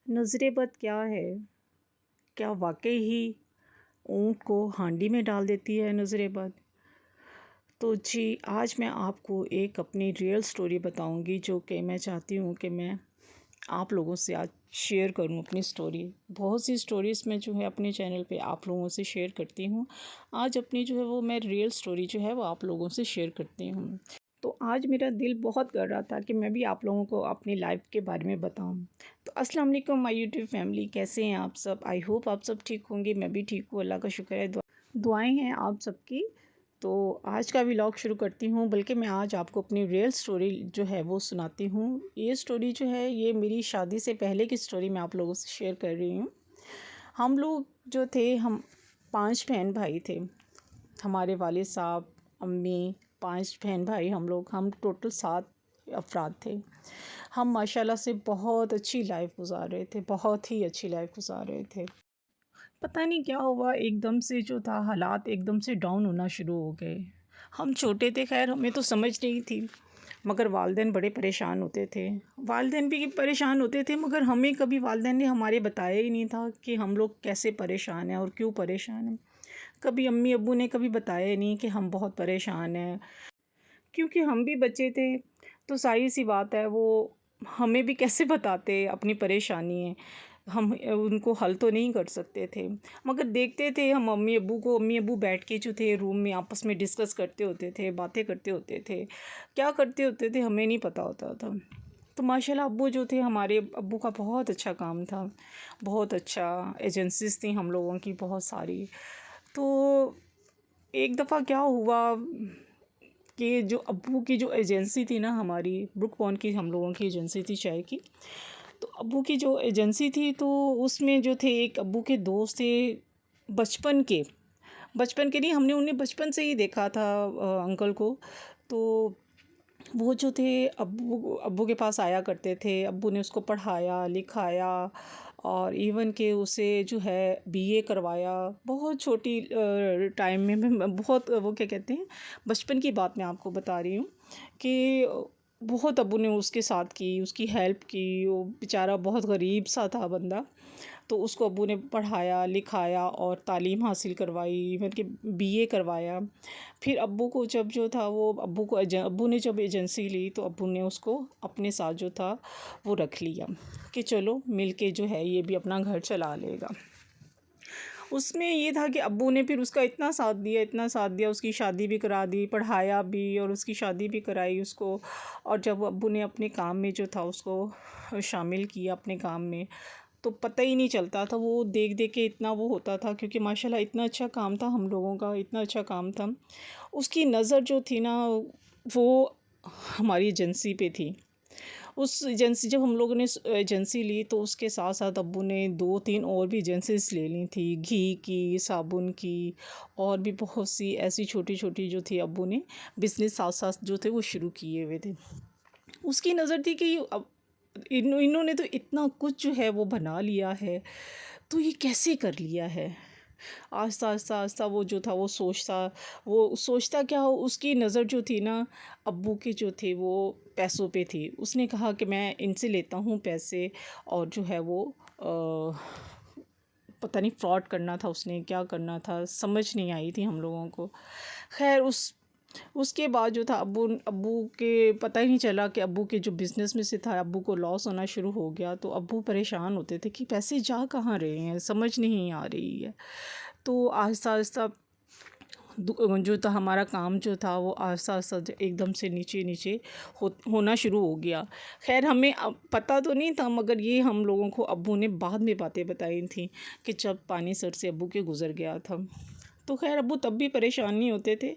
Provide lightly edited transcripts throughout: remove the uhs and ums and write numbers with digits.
نظر بد کیا ہے؟ کیا واقعی ہی اونٹ کو ہانڈی میں ڈال دیتی ہے نظر بد؟ تو جی آج میں آپ کو ایک اپنی ریئل سٹوری بتاؤں گی، جو کہ میں چاہتی ہوں کہ میں آپ لوگوں سے آج شیئر کروں اپنی سٹوری۔ بہت سی سٹوریز میں جو ہے اپنے چینل پہ آپ لوگوں سے شیئر کرتی ہوں، آج اپنی جو ہے وہ میں ریئل سٹوری جو ہے وہ آپ لوگوں سے شیئر کرتی ہوں۔ تو آج میرا دل بہت کر رہا تھا کہ میں بھی آپ لوگوں کو اپنی لائف کے بارے میں بتاؤں۔ تو السلام علیکم مائی یوٹیوب فیملی، کیسے ہیں آپ سب؟ آئی ہوپ آپ سب ٹھیک ہوں گے، میں بھی ٹھیک ہوں، اللہ کا شکر ہے، دعائیں ہیں آپ سب کی۔ تو آج کا ولاگ شروع کرتی ہوں، بلکہ میں آج آپ کو اپنی ریئل سٹوری جو ہے وہ سناتی ہوں۔ یہ سٹوری جو ہے یہ میری شادی سے پہلے کی سٹوری میں آپ لوگوں سے شیئر کر رہی ہوں۔ ہم لوگ جو تھے، ہم 5 بہن بھائی تھے، ہمارے والد صاحب، امی، 5 بہن بھائی، ہم ٹوٹل 7 افراد تھے۔ ہم ماشاءاللہ سے بہت اچھی لائف گزار رہے تھے، بہت ہی اچھی لائف گزار رہے تھے۔ پتہ نہیں کیا ہوا، ایک دم سے جو تھا حالات ایک دم سے ڈاؤن ہونا شروع ہو گئے۔ ہم چھوٹے تھے، خیر ہمیں تو سمجھ نہیں تھی، مگر والدین بڑے پریشان ہوتے تھے۔ والدین بھی پریشان ہوتے تھے، مگر ہمیں کبھی والدین نے ہمارے بتایا ہی نہیں تھا کہ ہم لوگ کیسے پریشان ہیں اور کیوں پریشان ہیں۔ کبھی امی ابو نے کبھی بتایا ہی نہیں کہ ہم بہت پریشان ہیں، کیونکہ ہم بھی بچے تھے، تو ظاہر سی بات ہے وہ ہمیں بھی کیسے بتاتے اپنی پریشانی ہے، ہم ان کو حل تو نہیں کر سکتے تھے، مگر دیکھتے تھے ہم امی ابو بیٹھ کے جو تھے روم میں آپس میں ڈسکس کرتے ہوتے تھے، باتیں کرتے ہوتے تھے، کیا کرتے ہوتے تھے ہمیں نہیں پتہ ہوتا تھا۔ تو ماشاءاللہ ابو جو تھے، ہمارے ابو کا بہت اچھا کام تھا، بہت اچھا، ایجنسیز تھیں ہم لوگوں کی بہت ساری۔ تو ایک دفعہ کیا ہوا کہ جو ابو کی جو ایجنسی تھی نا، ہماری بروک بانڈ کی ہم لوگوں کی ایجنسی تھی چائے کی، تو ابو کی جو ایجنسی تھی تو اس میں جو تھے ایک ابو کے دوست تھے، بچپن کے نہیں، ہم نے انہیں بچپن سے ہی دیکھا تھا انکل کو۔ تو وہ جو تھے ابو کے پاس آیا کرتے تھے، ابو نے اس کو پڑھایا لکھایا، اور ایون کہ اسے جو ہے BA کروایا بہت چھوٹی ٹائم میں بہت وہ کیا کہتے ہیں، بچپن کی بات میں آپ کو بتا رہی ہوں کہ بہت ابو نے اس کے ساتھ کی، اس کی ہیلپ کی۔ وہ بیچارہ بہت غریب سا تھا بندہ، تو اس کو ابو نے پڑھایا لکھایا اور تعلیم حاصل کروائی، ایون کہ BA کروایا۔ پھر ابو کو جب جو تھا وہ ابو نے جب ایجنسی لی، تو ابو نے اس کو اپنے ساتھ جو تھا وہ رکھ لیا کہ چلو مل کے جو ہے یہ بھی اپنا گھر چلا لے گا۔ اس میں یہ تھا کہ ابو نے پھر اس کا اتنا ساتھ دیا، اس کی شادی بھی کرا دی، پڑھایا بھی اور اس کی شادی بھی کرائی اس کو۔ اور جب ابو نے اپنے کام میں جو تھا اس کو شامل کیا اپنے کام میں، تو پتہ ہی نہیں چلتا تھا، وہ دیکھ کے اتنا وہ ہوتا تھا، کیونکہ ماشاءاللہ اتنا اچھا کام تھا ہم لوگوں کا، اتنا اچھا کام تھا۔ اس کی نظر جو تھی نا وہ ہماری ایجنسی پہ تھی۔ اس ایجنسی جب ہم لوگوں نے ایجنسی لی، تو اس کے ساتھ ساتھ ابو نے 2-3 اور بھی ایجنسیز لے لی تھی، گھی کی، صابن کی، اور بھی بہت سی ایسی چھوٹی چھوٹی جو تھی ابو نے بزنس ساتھ ساتھ جو تھے وہ شروع کیے ہوئے تھے۔ اس کی نظر تھی کہ انہوں نے تو اتنا کچھ جو ہے وہ بنا لیا ہے، تو یہ کیسے کر لیا ہے۔ آہستہ آہستہ وہ جو تھا وہ سوچتا کیا ہو، اس کی نظر جو تھی نا ابو کے جو تھے وہ پیسوں پہ تھی۔ اس نے کہا کہ میں ان سے لیتا ہوں پیسے، اور جو ہے وہ پتہ نہیں فراڈ کرنا تھا، اس نے کیا کرنا تھا سمجھ نہیں آئی تھی ہم لوگوں کو۔ خیر اس کے بعد جو تھا ابو کے پتہ ہی نہیں چلا کہ ابو کے جو بزنس میں سے تھا ابو کو لاس ہونا شروع ہو گیا، تو ابو پریشان ہوتے تھے کہ پیسے جا کہاں رہے ہیں، سمجھ نہیں آ رہی ہے۔ تو آہستہ آہستہ جو تھا ہمارا کام جو تھا وہ آہستہ آہستہ ایک دم سے نیچے ہونا شروع ہو گیا۔ خیر ہمیں پتہ تو نہیں تھا، مگر یہ ہم لوگوں کو ابو نے بعد میں باتیں بتائی تھیں کہ جب پانی سر سے ابو کے گزر گیا تھا، تو خیر ابو تب بھی پریشان نہیں ہوتے تھے۔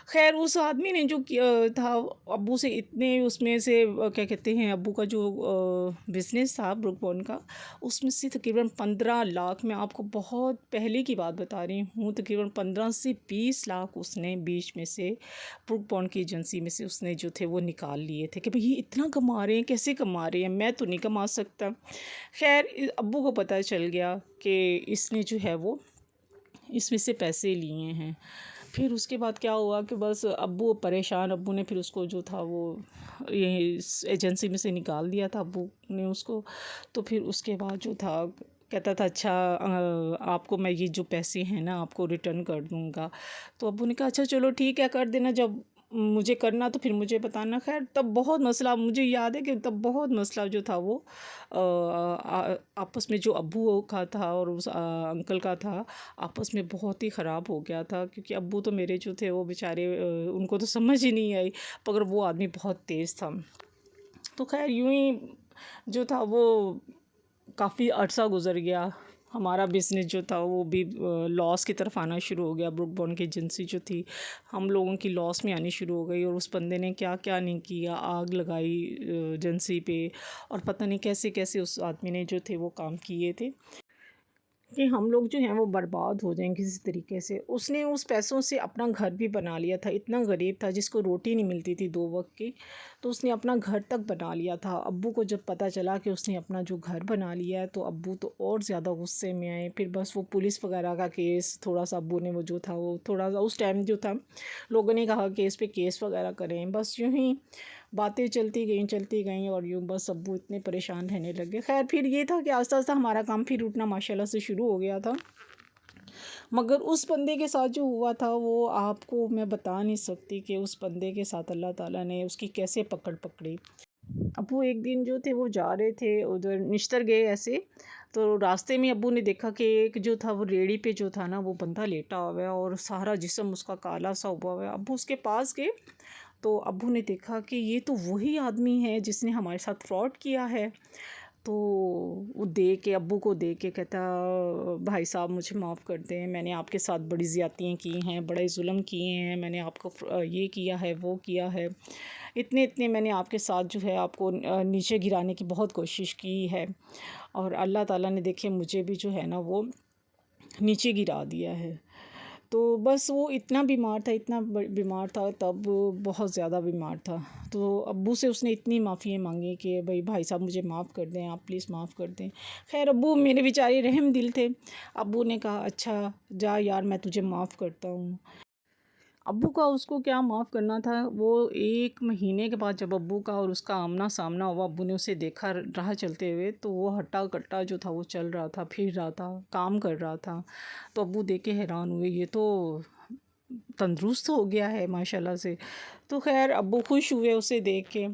خیر اس آدمی نے جو کیا تھا ابو سے اتنے، اس میں سے کیا کہتے ہیں ابو کا جو بزنس تھا بروک بانڈ کا، اس میں سے تقریباً 15 لاکھ، میں آپ کو بہت پہلے کی بات بتا رہی ہوں، تقریباً 15 سے 20 لاکھ اس نے بیچ میں سے بروک بانڈ کی ایجنسی میں سے اس نے جو تھے وہ نکال لیے تھے کہ بھئی یہ اتنا کما رہے ہیں، کیسے کما رہے ہیں، میں تو نہیں کما سکتا۔ خیر ابو کو پتہ چل گیا کہ اس نے جو ہے وہ اس میں سے پیسے لیے ہیں، پھر اس کے بعد کیا ہوا کہ بس ابو پریشان، ابو نے پھر اس کو جو تھا وہ یہ ایجنسی میں سے نکال دیا تھا ابو نے اس کو. تو پھر اس کے بعد جو تھا کہتا تھا اچھا آپ کو میں یہ جو پیسے ہیں نا آپ کو ریٹرن کر دوں گا. تو ابو نے کہا اچھا چلو ٹھیک ہے کر دینا، جب مجھے کرنا تو پھر مجھے بتانا. خیر تب بہت مسئلہ، مجھے یاد ہے کہ تب بہت مسئلہ جو تھا وہ آپس میں جو ابو کا تھا اور اس انکل کا تھا آپس میں بہت ہی خراب ہو گیا تھا. کیونکہ ابو تو میرے جو تھے وہ بیچارے ان کو تو سمجھ ہی نہیں آئی، مگر وہ آدمی بہت تیز تھا. تو خیر یوں ہی جو تھا وہ کافی عرصہ گزر گیا. ہمارا بزنس جو تھا وہ بھی لاس کی طرف آنا شروع ہو گیا. بروک بانڈ کی ایجنسی جو تھی ہم لوگوں کی لاس میں آنی شروع ہو گئی، اور اس بندے نے کیا کیا نہیں کیا، آگ لگائی ایجنسی پہ، اور پتہ نہیں کیسے کیسے اس آدمی نے جو تھے وہ کام کیے تھے کہ ہم لوگ جو ہیں وہ برباد ہو جائیں کسی طریقے سے. اس نے اس پیسوں سے اپنا گھر بھی بنا لیا تھا. اتنا غریب تھا جس کو روٹی نہیں ملتی تھی 2 وقت کی، تو اس نے اپنا گھر تک بنا لیا تھا. ابو کو جب پتہ چلا کہ اس نے اپنا جو گھر بنا لیا ہے تو ابو تو اور زیادہ غصے میں آئے. پھر بس وہ پولیس وغیرہ کا کیس تھوڑا سا ابو نے وہ جو تھا وہ تھوڑا سا اس ٹائم جو تھا لوگوں نے کہا کہ اس پہ کیس وغیرہ کریں. بس یوں ہی باتیں چلتی گئیں اور یوں بس ابو اتنے پریشان رہنے لگے. خیر پھر یہ تھا کہ آہستہ آہستہ ہمارا کام پھر اٹھنا ماشاء اللہ سے شروع ہو گیا تھا. مگر اس بندے کے ساتھ جو ہوا تھا وہ آپ کو میں بتا نہیں سکتی کہ اس بندے کے ساتھ اللہ تعالیٰ نے اس کی کیسے پکڑ پکڑی. ابو ایک دن جو تھے وہ جا رہے تھے ادھر نشتر گئے ایسے، تو راستے میں ابو نے دیکھا کہ ایک جو تھا وہ ریڑھی پہ جو تھا نا وہ بندہ لیٹا ہوا ہے اور سارا جسم اس کا کالا سا ہوا ہوا ہے. ابو اس کے پاس گئے تو ابو نے دیکھا کہ یہ تو وہی آدمی ہے جس نے ہمارے ساتھ فراڈ کیا ہے. تو وہ ابو کو دیکھ کے کہتا بھائی صاحب مجھے معاف کر دیں، میں نے آپ کے ساتھ بڑی زیادتیاں کی ہیں، بڑے ظلم کیے ہیں، میں نے آپ کو یہ کیا ہے وہ کیا ہے، اتنے میں نے آپ کے ساتھ جو ہے آپ کو نیچے گرانے کی بہت کوشش کی ہے، اور اللہ تعالیٰ نے دیکھے مجھے بھی جو ہے نا وہ نیچے گرا دیا ہے. تو بس وہ اتنا بیمار تھا تب بہت زیادہ بیمار تھا. تو ابو سے اس نے اتنی معافی مانگی کہ بھائی صاحب مجھے معاف کر دیں، آپ پلیز معاف کر دیں. خیر ابو میرے بیچارے رحم دل تھے. ابو نے کہا اچھا جا یار میں تجھے معاف کرتا ہوں. ابو کا اس کو کیا معاف کرنا تھا. وہ 1 مہینے کے بعد جب ابو کا اور اس کا آمنا سامنا ہوا، ابو نے اسے دیکھا راہ چلتے ہوئے، تو وہ ہٹا کٹا جو تھا وہ چل رہا تھا، پھر رہا تھا، کام کر رہا تھا. تو ابو دیکھ کے حیران ہوئے یہ تو تندرست ہو گیا ہے ماشاء اللہ سے. تو خیر ابو خوش ہوئے اسے دیکھ کے.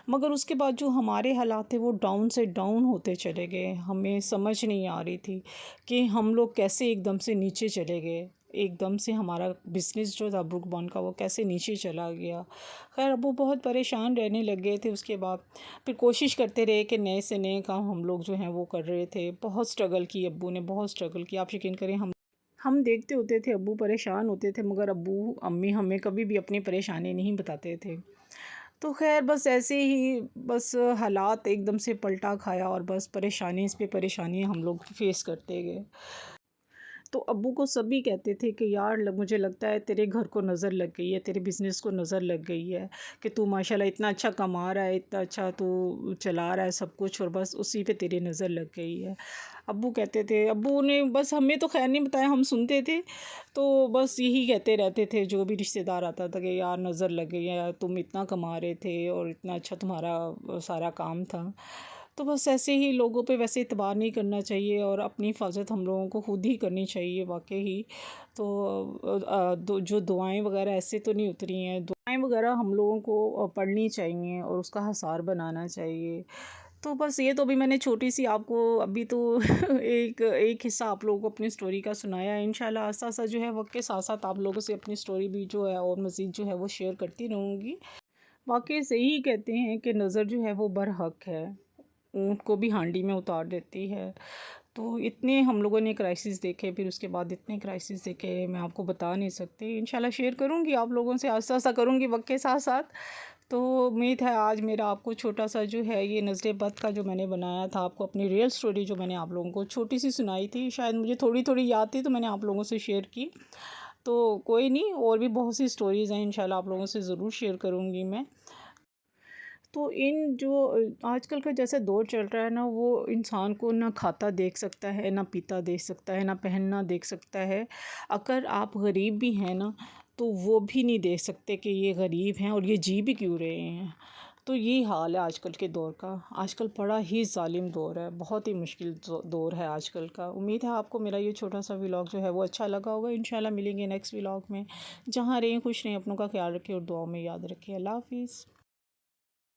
مگر اس کے بعد جو ہمارے حالات تھے وہ ڈاؤن سے ڈاؤن ہوتے چلے گئے. ہمیں سمجھ نہیں آ رہی تھی کہ ہم لوگ کیسے ایک دم سے نیچے چلے گئے، ایک دم سے ہمارا بزنس جو تھا بروک بانڈ کا وہ کیسے نیچے چلا گیا. خیر ابو بہت پریشان رہنے لگ گئے تھے. اس کے بعد پھر کوشش کرتے رہے کہ نئے سے نئے کام ہم لوگ جو ہیں وہ کر رہے تھے. بہت سٹرگل کی ابو نے، بہت سٹرگل کی. آپ یقین کریں ہم دیکھتے ہوتے تھے ابو پریشان ہوتے تھے، مگر ابو امی ہمیں کبھی بھی اپنی پریشانی نہیں بتاتے تھے. تو خیر بس ایسے ہی بس حالات ایک دم سے پلٹا کھایا اور بس پریشانی اس پہ پریشانی ہم لوگ فیس کرتے گئے. تو ابو کو سبھی کہتے تھے کہ یار مجھے لگتا ہے تیرے گھر کو نظر لگ گئی ہے، تیرے بزنس کو نظر لگ گئی ہے کہ تو ماشاءاللہ اتنا اچھا کما رہا ہے، اتنا اچھا تو چلا رہا ہے سب کچھ، اور بس اسی پہ تیری نظر لگ گئی ہے. ابو کہتے تھے، ابو نے بس ہمیں تو خیر نہیں بتایا، ہم سنتے تھے تو بس یہی کہتے رہتے تھے جو بھی رشتہ دار آتا تھا کہ یار نظر لگ گئی ہے، تم اتنا کما رہے تھے اور اتنا اچھا تمہارا سارا کام تھا. تو بس ایسے ہی لوگوں پہ ویسے اعتبار نہیں کرنا چاہیے، اور اپنی حفاظت ہم لوگوں کو خود ہی کرنی چاہیے واقعی. تو جو دعائیں وغیرہ ایسے تو نہیں اتری ہیں، دعائیں وغیرہ ہم لوگوں کو پڑھنی چاہیے اور اس کا حصار بنانا چاہیے. تو بس یہ تو ابھی میں نے چھوٹی سی آپ کو ابھی تو ایک حصہ آپ لوگوں کو اپنی سٹوری کا سنایا ہے. انشاءاللہ آہستہ آہستہ جو ہے وقت کے ساتھ ساتھ آپ لوگوں سے اپنی سٹوری بھی جو ہے اور مزید جو ہے وہ شیئر کرتی رہوں گی. واقعی صحیح کہتے ہیں کہ نظر جو ہے وہ برحق ہے، اونٹ کو بھی ہانڈی میں اتار دیتی ہے. تو اتنے ہم لوگوں نے کرائسس دیکھے، پھر اس کے بعد اتنے کرائسس دیکھے میں آپ کو بتا نہیں سکتی. انشاءاللہ شیئر کروں گی آپ لوگوں سے، آہستہ آہستہ کروں گی وقت کے ساتھ ساتھ. تو امید ہے آج میرا آپ کو چھوٹا سا جو ہے یہ نظر بد کا جو میں نے بنایا تھا، آپ کو اپنی ریئل سٹوری جو میں نے آپ لوگوں کو چھوٹی سی سنائی تھی، شاید مجھے تھوڑی تھوڑی یاد تھی تو میں نے آپ لوگوں سے شیئر کی. تو کوئی نہیں، اور بھی بہت سی سٹوریز ہیں انشاءاللہ آپ لوگوں سے ضرور شیئر کروں گی میں. تو ان جو آج کل کا جیسے دور چل رہا ہے نا، وہ انسان کو نہ کھاتا دیکھ سکتا ہے، نہ پیتا دیکھ سکتا ہے، نہ پہننا دیکھ سکتا ہے. اگر آپ غریب بھی ہیں نا تو وہ بھی نہیں دیکھ سکتے کہ یہ غریب ہیں اور یہ جی بھی کیوں رہے ہیں. تو یہ حال ہے آج کل کے دور کا. آج کل بڑا ہی ظالم دور ہے، بہت ہی مشکل دور ہے آج کل کا. امید ہے آپ کو میرا یہ چھوٹا سا ولاگ جو ہے وہ اچھا لگا ہوگا. انشاءاللہ ملیں گے نیکسٹ ولاگ میں. جہاں رہیں خوش رہیں، اپنوں کا خیال رکھیں اور دعاؤں میں یاد رکھیں. اللہ حافظ.